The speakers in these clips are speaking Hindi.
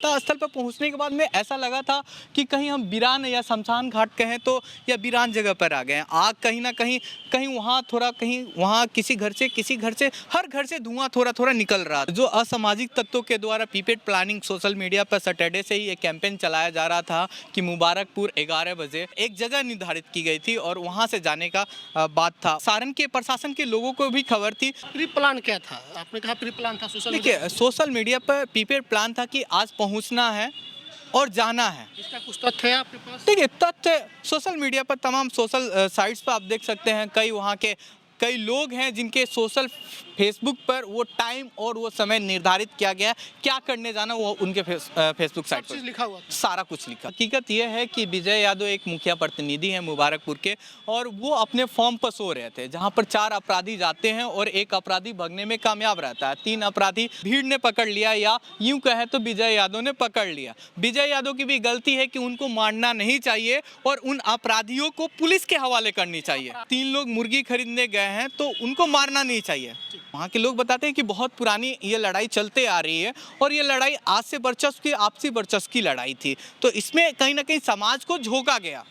स्थल पर पहुंचने के बाद में ऐसा लगा था कि कहीं हम वीरान या शमशान घाट कहें तो या वीरान जगह पर आ गए हैं। आग कहीं ना कहीं कहीं वहाँ थोड़ा कहीं वहाँ किसी घर से हर घर से धुआं थोड़ा थोड़ा निकल रहा था। जो असामाजिक तत्वों के द्वारा प्रीपेड प्लानिंग सोशल मीडिया पर सैटरडे से ही एक कैंपेन चलाया जा रहा था कि मुबारकपुर 11 बजे एक जगह निर्धारित की गई थी और वहाँ से जाने का बात था। सारण के प्रशासन के लोगों को भी खबर थी। प्री प्लान क्या था? आपने कहा प्री प्लान था सोशल मीडिया। देखिए, सोशल मीडिया पर प्रीपेड प्लान था कि आज पहुंचना है और जाना है। इसका कुछ तथ्य है आपके पास? देखिए, तथ्य सोशल मीडिया पर तमाम सोशल साइट्स पर आप देख सकते हैं। कई वहाँ के कई लोग हैं जिनके सोशल फेसबुक पर वो टाइम और वो समय निर्धारित किया गया है, क्या करने जाना वो उनके फेसबुक साइट पर लिखा हुआ था। सारा कुछ लिखा। हकीकत ये है कि विजय यादव एक मुखिया प्रतिनिधि हैं मुबारकपुर के, और वो अपने फॉर्म पर सो रहे थे जहां पर 4 अपराधी जाते हैं और एक अपराधी भगने में कामयाब रहता है। 3 अपराधी भीड़ ने पकड़ लिया, या यूं कहे तो विजय यादव ने पकड़ लिया। विजय यादव की भी गलती है कि उनको मारना नहीं चाहिए और उन अपराधियों को पुलिस के हवाले करनी चाहिए। 3 लोग मुर्गी खरीदने गए हैं तो उनको मारना नहीं चाहिए। वहाँ के लोग बताते हैं कि बहुत पुरानी ये लड़ाई चलते आ रही है और ये लड़ाई आज से वर्चस्व की आपसी वर्चस्व की लड़ाई थी, तो इसमें कहीं ना कहीं समाज को झोंका गया।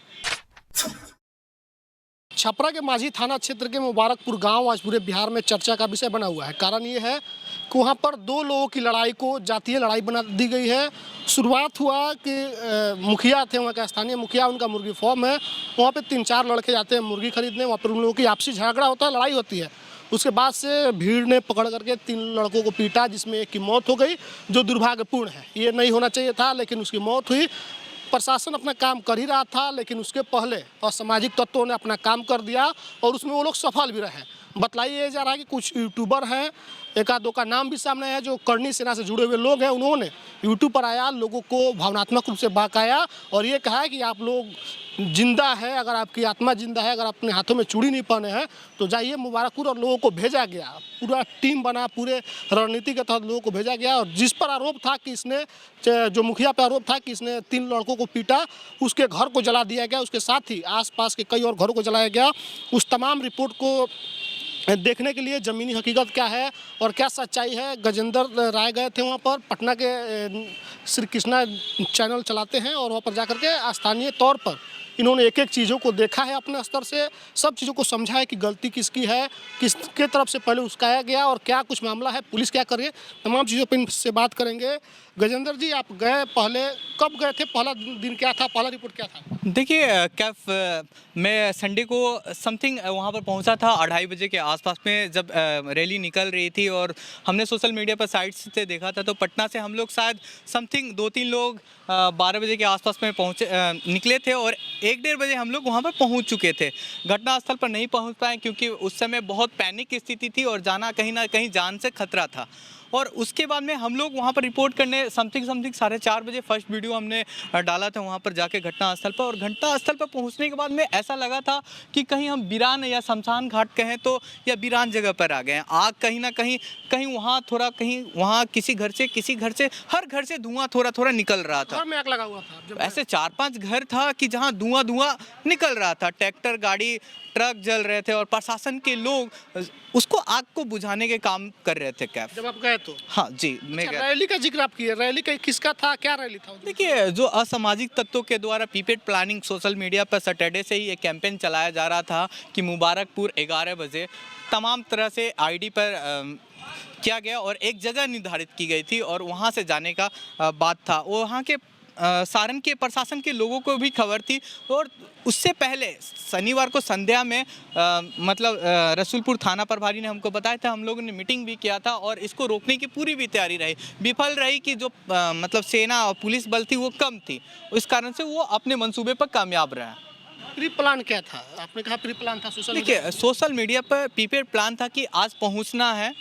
छपरा के माझी थाना क्षेत्र के मुबारकपुर गांव आज पूरे बिहार में चर्चा का विषय बना हुआ है। कारण ये है कि वहां पर 2 लोगों की लड़ाई को जातीय लड़ाई बना दी गई है। शुरुआत हुआ कि मुखिया थे, वहाँ का स्थानीय मुखिया, उनका मुर्गी फार्म है, वहाँ पे 3-4 लड़के जाते हैं मुर्गी खरीदने। वहाँ पर उन लोगों की आपसी झगड़ा होता है, लड़ाई होती है। उसके बाद से भीड़ ने पकड़ करके 3 लड़कों को पीटा, जिसमें एक की मौत हो गई, जो दुर्भाग्यपूर्ण है। ये नहीं होना चाहिए था, लेकिन उसकी मौत हुई। प्रशासन अपना काम कर ही रहा था, लेकिन उसके पहले असामाजिक तत्वों ने अपना काम कर दिया और उसमें वो लोग सफल भी रहे। बतलाइए जा रहा है कि कुछ यूट्यूबर हैं, 1-2 का नाम भी सामने है, जो करनी सेना से जुड़े हुए लोग हैं। उन्होंने यूट्यूब पर आया, लोगों को भावनात्मक रूप से बहकाया और ये कहा है कि आप लोग जिंदा है, अगर आपकी आत्मा जिंदा है, अगर अपने हाथों में चूड़ी नहीं पहने हैं तो जाइए मुबारकपुर। और लोगों को भेजा गया, पूरा टीम बना, पूरे रणनीति के तहत लोगों को भेजा गया। और जिस पर आरोप था कि इसने, जो मुखिया पर आरोप था कि इसने 3 लड़कों को पीटा, उसके घर को जला दिया गया। उसके साथ ही आसपास के कई और घरों को जलाया गया। उस तमाम रिपोर्ट को देखने के लिए ज़मीनी हकीकत क्या है और क्या सच्चाई है, गजेंद्र राय गए थे वहाँ पर। पटना के श्री कृष्णा चैनल चलाते हैं और वहाँ पर जाकर के स्थानीय तौर पर इन्होंने एक-एक चीज़ों को देखा है, अपने स्तर से सब चीज़ों को समझा है कि गलती किसकी है, किसके तरफ से पहले उस्काया गया और क्या कुछ मामला है, पुलिस क्या कर रही है, तमाम चीज़ों पर इनसे बात करेंगे। गजेंद्र जी, आप गए, पहले कब गए थे, पहला दिन क्या था, पहला रिपोर्ट क्या था? देखिए, कैफ मैं संडे को समथिंग वहाँ पर पहुँचा था 2:30 बजे के आसपास में, जब रैली निकल रही थी और हमने सोशल मीडिया पर साइट्स से देखा था। तो पटना से हम लोग शायद समथिंग 2-3 लोग 12 बजे के आसपास में निकले थे और 1-1:30 बजे हम लोग वहाँ पर पहुँच चुके थे। घटनास्थल पर नहीं पहुँच पाए क्योंकि उस समय बहुत पैनिक की स्थिति थी और जाना कहीं ना कहीं जान से खतरा था। और उसके बाद में हम लोग वहाँ पर रिपोर्ट करने समथिंग 4:30 बजे फर्स्ट वीडियो हमने डाला था वहाँ पर जाके घटनास्थल पर। और घटनास्थल पर पहुँचने के बाद में ऐसा लगा था कि कहीं हम वीरान या शमशान घाट कहें तो या वीरान जगह पर आ गए हैं। आग कहीं ना कहीं कहीं वहाँ थोड़ा कहीं वहाँ किसी घर से हर घर से धुआं थोड़ा थोड़ा निकल रहा था। घर में आग लगा हुआ था जब ऐसे 4-5 घर था कि जहाँ धुआं निकल रहा था। ट्रैक्टर, गाड़ी, ट्रक जल रहे थे और प्रशासन के लोग उसको आग को बुझाने के काम कर रहे थे। कैफ जब आप गए तो? हाँ जी, मैं गया। रैली का जिक्र आप किए, रैली का किसका था, क्या रैली था? देखिए, जो असामाजिक तत्वों के द्वारा प्रीपेड प्लानिंग सोशल मीडिया पर सैटरडे से ही एक कैंपेन चलाया जा रहा था कि मुबारकपुर 11 बजे तमाम तरह से आईडी पर किया गया और एक जगह निर्धारित की गई थी और वहाँ से जाने का बात था। वहाँ के सारण के प्रशासन के लोगों को भी खबर थी और उससे पहले शनिवार को संध्या में रसूलपुर थाना प्रभारी ने हमको बताया था, हम लोगों ने मीटिंग भी किया था और इसको रोकने की पूरी भी तैयारी रही, विफल रही कि जो सेना और पुलिस बल थी वो कम थी, इस कारण से वो अपने मंसूबे पर कामयाब रहे। प्री प्लान क्या था? आपने कहा प्री प्लान था सोशल मीडिया। देखिए, सोशल मीडिया पर प्रीपेड प्लान था कि आज पहुँचना है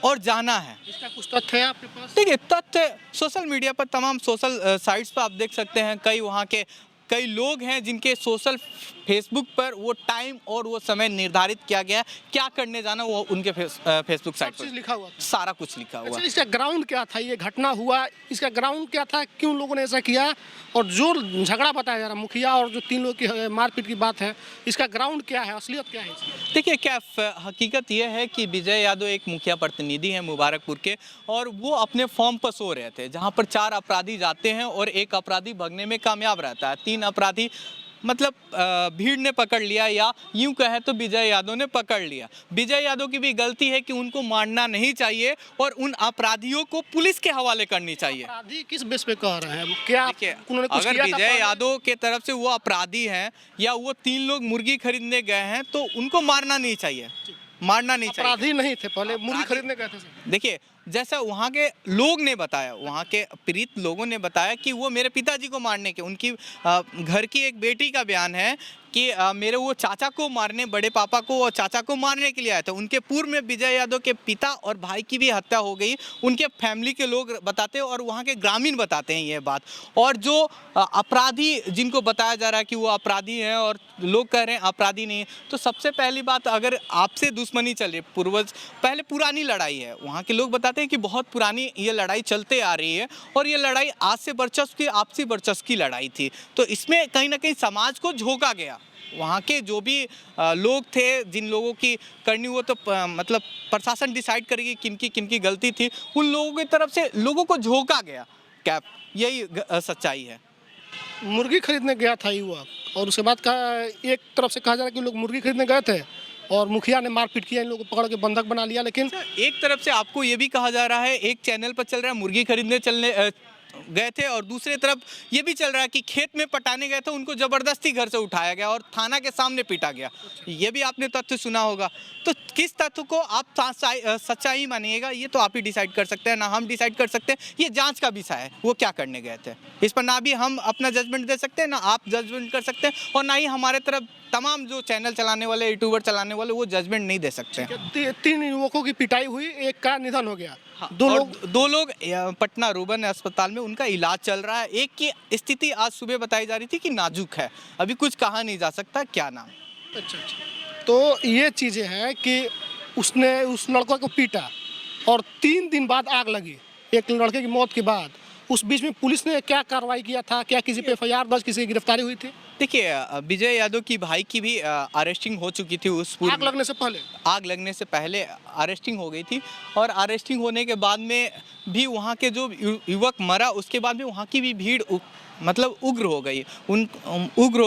और जाना है। इसका कुछ तथ्य है आपके पास? देखिए, तथ्य सोशल मीडिया पर तमाम सोशल साइट्स पर आप देख सकते हैं। कई वहाँ के कई लोग हैं जिनके सोशल फेसबुक पर वो टाइम और वो समय निर्धारित किया गया है, क्या करने जाना वो उनके फेसबुक साइट सब चीज़ पर लिखा हुआ था। सारा कुछ लिखा हुआ अच्छा, है। इसका ग्राउंड क्या था? ये घटना हुआ, इसका ग्राउंड क्या था? क्यों लोगों ने ऐसा किया? और जो झगड़ा बताया जा रहा है मुखिया और जो 3 लोग की मारपीट की बात है, इसका ग्राउंड क्या है? असलियत क्या है इसकी? देखिए क्या हकीकत यह है कि विजय यादव एक मुखिया प्रतिनिधि हैं मुबारकपुर के, और वो अपने फॉर्म पर सो रहे थे जहां पर 4 अपराधी जाते हैं और एक अपराधी भगने में कामयाब रहता है। 3 अपराधी मतलब भीड़ ने पकड़ लिया, या यूं कहे तो विजय यादव ने पकड़ लिया। विजय यादव की भी गलती है कि उनको मारना नहीं चाहिए और उन अपराधियों को पुलिस के हवाले करनी चाहिए। अपराधी किस बेस पे कह रहे हैं? क्या देखिए, उन्होंने कुछ अगर किया था विजय पहले? यादव के तरफ से वो अपराधी हैं या वो 3 लोग मुर्गी खरीदने गए हैं तो उनको मारना नहीं चाहिए, मारना नहीं चाहिए। अपराधी नहीं थे पहले, मुर्गी अपराधी- खरीदने गए थे सर। देखिए, जैसा वहाँ के लोग ने बताया, वहाँ के पीड़ित लोगों ने बताया कि वो मेरे पिताजी को मारने के, उनकी घर की एक बेटी का बयान है कि मेरे वो चाचा को मारने, बड़े पापा को और चाचा को मारने के लिए आए थे। उनके पूर्व में विजय यादव के पिता और भाई की भी हत्या हो गई, उनके फैमिली के लोग बताते हैं और वहाँ के ग्रामीण बताते हैं ये बात। और जो अपराधी जिनको बताया जा रहा है कि वो अपराधी हैं और लोग कह रहे हैं अपराधी नहीं है, तो सबसे पहली बात, अगर आपसे दुश्मनी चल रही है, पूर्वज पहले पुरानी लड़ाई है, वहाँ के लोग बताते हैं कि बहुत पुरानी ये लड़ाई चलते आ रही है और ये लड़ाई आज से वर्चस्व की, आपसी वर्चस्व की लड़ाई थी। तो इसमें कहीं ना कहीं समाज को झोंका गया। वहाँ के जो भी लोग थे, जिन लोगों की करनी वो तो मतलब प्रशासन डिसाइड करेगी किनकी किनकी गलती थी, उन लोगों की तरफ से लोगों को झोंका गया। कैप यही सच्चाई है। मुर्गी खरीदने गया था युवक, और उसके बाद कहा, एक तरफ से कहा जा रहा है कि लोग मुर्गी खरीदने गए थे और मुखिया ने मारपीट किया, इन लोगों को पकड़ के बंधक बना लिया। लेकिन एक तरफ से आपको ये भी कहा जा रहा है, एक चैनल पर चल रहा है मुर्गी खरीदने गए थे, और दूसरी तरफ ये भी चल रहा है कि खेत में पटाने गए थे, उनको जबरदस्ती घर से उठाया गया और थाना के सामने पीटा गया। ये भी आपने तथ्य सुना होगा। तो किस तथ्य को आप सच्चाई मानिएगा, ये तो आप ही डिसाइड कर सकते हैं, ना हम डिसाइड कर सकते हैं। ये जांच का विषय है, वो क्या करने गए थे इस पर ना भी हम अपना जजमेंट दे सकते हैं, ना आप जजमेंट कर सकते हैं, और ना ही हमारे तरफ तमाम जो चैनल चलाने वाले, यूट्यूबर चलाने वाले, वो जजमेंट नहीं दे सकते हैं। 3 युवकों की पिटाई हुई, एक का निधन हो गया। हाँ, दो और लोग दो लोग पटना रूबन अस्पताल में उनका इलाज चल रहा है। एक की स्थिति आज सुबह बताई जा रही थी कि नाजुक है, अभी कुछ कहा नहीं जा सकता क्या नाम। अच्छा, तो ये चीज़ें हैं कि उसने उस लड़के को पीटा और 3 दिन बाद आग लगी, एक लड़के की मौत के बाद। उस बीच में पुलिस ने क्या कार्रवाई किया था? क्या किसी पे एफआईआर दर्ज, किसी की गिरफ्तारी हुई थी? देखिए, विजय यादव की भाई की भी अरेस्टिंग हो चुकी थी उस पूरी आग लगने से पहले। आग लगने से पहले अरेस्टिंग हो गई थी, और अरेस्टिंग होने के बाद में भी वहाँ के जो युवक मरा, उसके बाद में वहाँ की भी भीड़ मतलब उग्र हो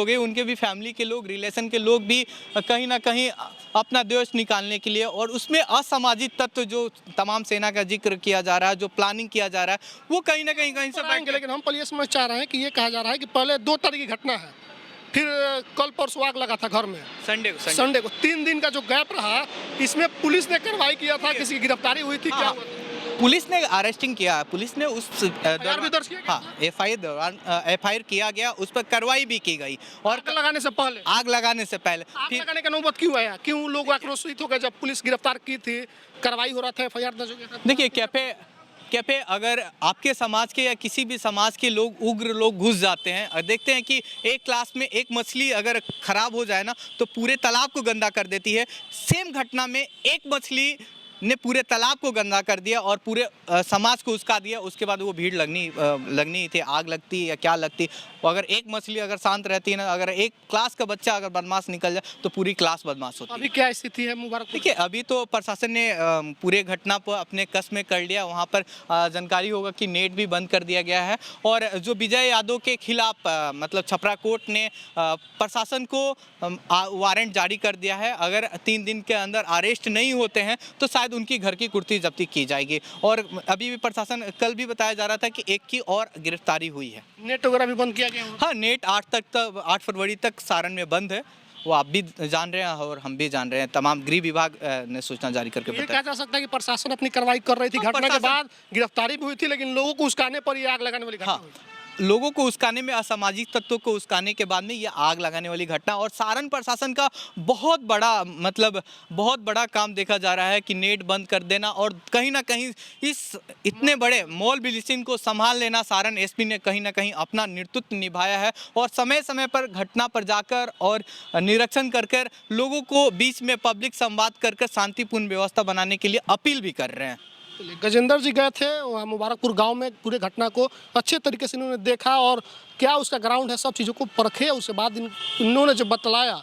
गई, उनके भी फैमिली के लोग, रिलेशन के लोग भी कहीं ना कहीं अपना द्वेष निकालने के लिए, और उसमें असामाजिक तत्व जो तमाम सेना का जिक्र किया जा रहा है, जो प्लानिंग किया जा रहा है, वो कहीं ना कहीं से आएंगे। लेकिन हम पहले ये समझ चाह रहे हैं कि ये कहा जा रहा है कि पहले 2 तारीख की घटना है, फिर कल परसों आग लगा था घर में, संडे को 3 दिन का जो गैप रहा, इसमें पुलिस ने कार्रवाई किया था, किसी की गिरफ्तारी हुई थी? क्या हुआ था? पुलिस ने अरेस्टिंग किया, पुलिस ने उस एफआईआर भी दर्ज किया गया? हाँ, एफआईआर किया गया, उस पर कार्रवाई भी की गई। और आग लगाने से पहले आग लगाने से पहले आग फिर लगाने का नौबत क्यों आया? क्यों लोग आक्रोशित हो गए जब पुलिस गिरफ्तार की थी, कार्रवाई हो रहा था, एफआईआर दर्ज हो गया था? देखिए, कैफे अगर आपके समाज के या किसी भी समाज के लोग, उग्र लोग घुस जाते हैं और देखते हैं कि एक क्लास में एक मछली अगर खराब हो जाए ना, तो पूरे तालाब को गंदा कर देती है। सेम घटना में एक मछली ने पूरे तालाब को गंदा कर दिया और पूरे समाज को उसका दिया। उसके बाद वो भीड़ लगनी थी, आग लगती या क्या लगती। अगर एक मछली अगर शांत रहती है ना, अगर एक क्लास का बच्चा अगर बदमाश निकल जाए तो पूरी क्लास बदमाश होती है। अभी क्या स्थिति है मुबारक? देखिए, अभी तो प्रशासन ने पूरे घटना पर अपने कस में कर लिया। वहाँ पर जानकारी होगा कि नेट भी बंद कर दिया गया है, और जो विजय यादव के खिलाफ मतलब छपरा कोर्ट ने प्रशासन को वारंट जारी कर दिया है। अगर 3 दिन के अंदर अरेस्ट नहीं होते हैं तो शायद उनकी घर की कुर्ती जब्ती की जाएगी। और अभी भी प्रशासन, कल भी बताया जा रहा था कि एक की और गिरफ्तारी हुई है। नेट वगैरह भी बंद किया गया? हाँ, नेट 8 फरवरी तक सारण में बंद है, वो आप भी जान रहे हैं और हम भी जान रहे हैं। तमाम गृह विभाग ने सूचना जारी करके ये बताया। कहा जा सकता है कि प्रशासन अपनी कार्रवाई कर रही थी, हाँ, घटना के बाद गिरफ्तारी भी हुई थी, लेकिन लोगों को उस्काने पर ये आग लगाने वाली घटना हाँ, हुई। लोगों को उस्काने में, असामाजिक तत्वों को उस्काने के बाद में ये आग लगाने वाली घटना, और सारण प्रशासन का बहुत बड़ा बहुत बड़ा काम देखा जा रहा है कि नेट बंद कर देना और कहीं ना कहीं इस इतने बड़े मॉल ब्लीचिंग को संभाल लेना। सारण एसपी ने कहीं ना कहीं अपना नेतृत्व निभाया है और समय समय पर घटना पर जाकर और निरीक्षण कर कर लोगों को बीच में पब्लिक संवाद कर कर शांतिपूर्ण व्यवस्था बनाने के लिए अपील भी कर रहे हैं। गजेंद्र जी गए थे वहाँ मुबारकपुर गांव में, पूरे घटना को अच्छे तरीके से इन्होंने देखा और क्या उसका ग्राउंड है सब चीज़ों को परखे। उसके बाद इन्होंने जो बतलाया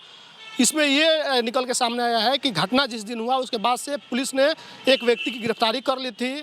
इसमें ये निकल के सामने आया है कि घटना जिस दिन हुआ उसके बाद से पुलिस ने एक व्यक्ति की गिरफ्तारी कर ली थी,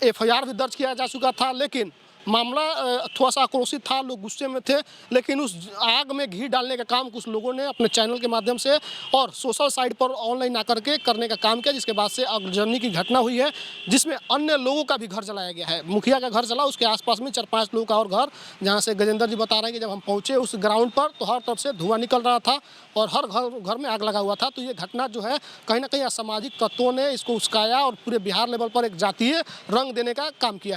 एफआईआर भी दर्ज किया जा चुका था, लेकिन मामला थोड़ा सा आक्रोशित था, लोग गुस्से में थे। लेकिन उस आग में घी डालने का काम कुछ लोगों ने अपने चैनल के माध्यम से और सोशल साइट पर ऑनलाइन आकर के करने का काम किया, जिसके बाद से आगजनी की घटना हुई है, जिसमें अन्य लोगों का भी घर जलाया गया है। मुखिया का घर जला, उसके आसपास में 4-5 लोगों का और घर, जहाँ से गजेंद्र जी बता रहे हैं कि जब हम पहुँचे उस ग्राउंड पर तो हर तरफ से धुआं निकल रहा था और हर घर में आग लगा हुआ था। तो ये घटना जो है कहीं ना कहीं असामाजिक तत्वों ने इसको उस्काया और पूरे बिहार लेवल पर एक जातीय रंग देने का काम किया है।